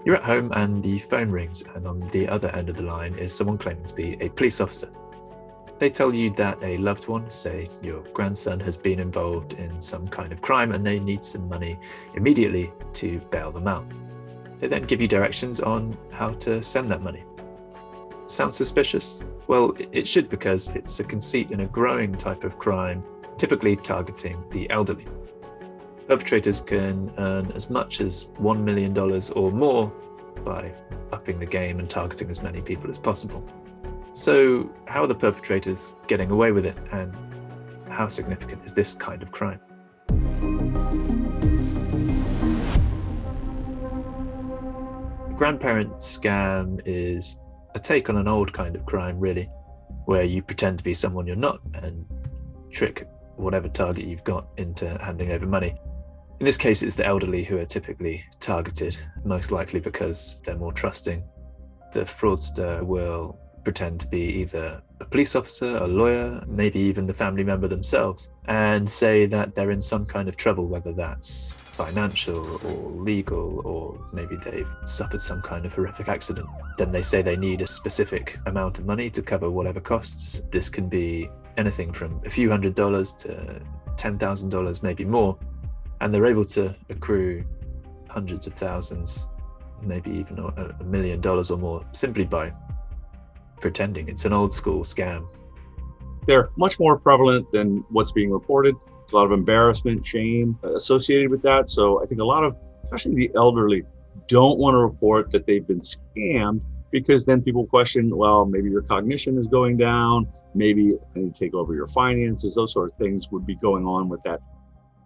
You're at home and the phone rings, and on the other end of the line is someone claiming to be a police officer. They tell you that a loved one, say your grandson, has been involved in some kind of crime and they need some money immediately to bail them out. They then give you directions on how to send that money. Sounds suspicious? Well, it should, because it's a conceit in a growing type of crime, typically targeting the elderly. Perpetrators can earn as much as $1 million or more by upping the game and targeting as many people as possible. So how are the perpetrators getting away with it, and how significant is this kind of crime? The Grandparent scam is a take on an old kind of crime, really, where you pretend to be someone you're not and trick whatever target you've got into handing over money. In this case, it's the elderly who are typically targeted, most likely because they're more trusting. The fraudster will pretend to be either a police officer, a lawyer, maybe even the family member themselves, and say that they're in some kind of trouble, whether that's financial or legal, or maybe they've suffered some kind of horrific accident. Then they say they need a specific amount of money to cover whatever costs. This can be anything from a few $100s to $10,000, maybe more. And they're able to accrue hundreds of thousands, maybe even $1 million or more, simply by pretending. It's an old school scam. They're much more prevalent than what's being reported. A lot of embarrassment, shame associated with that. So I think a lot of, especially the elderly, don't want to report that they've been scammed, because then people question, well, maybe your cognition is going down, maybe they need to take over your finances. Those sort of things would be going on with that.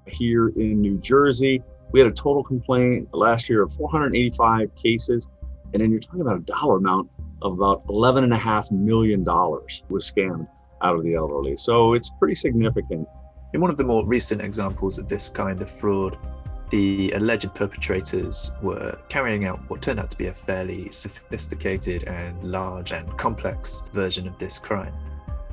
Here in New Jersey, we had a total complaint last year of 485 cases. And then you're talking about a dollar amount of about $11.5 million was scammed out of the elderly. So it's pretty significant. In one of the more recent examples of this kind of fraud, the alleged perpetrators were carrying out what turned out to be a fairly sophisticated and large and complex version of this crime.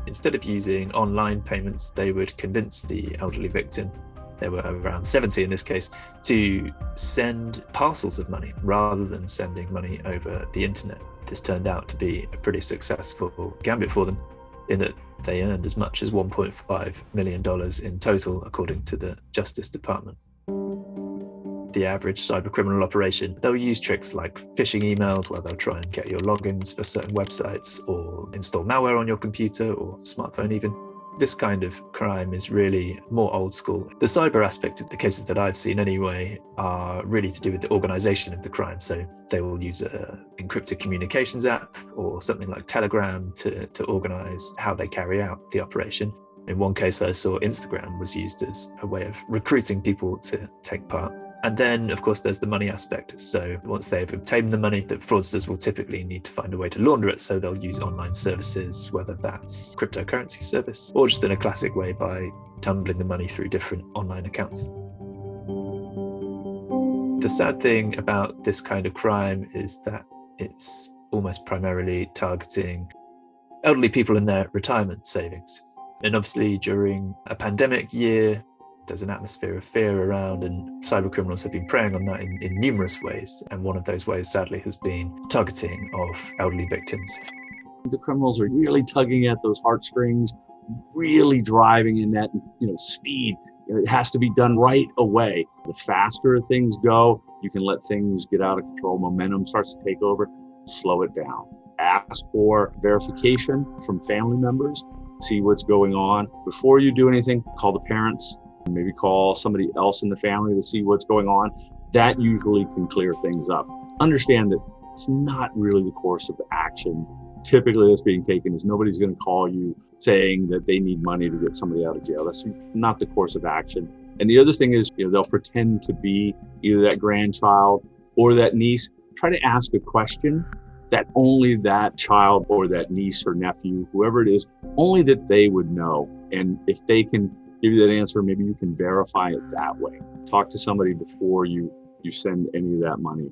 Instead of using online payments, they would convince the elderly victim, there were around 70 in this case, to send parcels of money rather than sending money over the internet. This turned out to be a pretty successful gambit for them, in that they earned as much as $1.5 million in total, according to the Justice Department. The average cybercriminal operation, they'll use tricks like phishing emails, where they'll try and get your logins for certain websites, or install malware on your computer or smartphone even. This kind of crime is really more old school. The cyber aspect of the cases that I've seen anyway are really to do with the organization of the crime. So they will use an encrypted communications app or something like Telegram to organize how they carry out the operation. In one case, I saw Instagram was used as a way of recruiting people to take part. And then, of course, there's the money aspect. So once they've obtained the money, the fraudsters will typically need to find a way to launder it. So they'll use online services, whether that's cryptocurrency service or just in a classic way by tumbling the money through different online accounts. The sad thing about this kind of crime is that it's almost primarily targeting elderly people in their retirement savings. And obviously during a pandemic year, there's an atmosphere of fear around, and cybercriminals have been preying on that in numerous ways. And one of those ways, sadly, has been targeting of elderly victims. The criminals are really tugging at those heartstrings, really driving in that, speed. It has to be done right away. The faster things go, you can let things get out of control. Momentum starts to take over. Slow it down. Ask for verification from family members. See what's going on. Before you do anything, call the parents. Maybe call somebody else in the family to see what's going on. That usually can clear things up. Understand that it's not really the course of action typically that's being taken. Is nobody's going to call you saying that they need money to get somebody out of jail. That's not the course of action. And the other thing is, they'll pretend to be either that grandchild or that niece. Try to ask a question that only that child or that niece or nephew, whoever it is, only that they would know. And if they can give you that answer, maybe you can verify it that way. Talk to somebody before you send any of that money.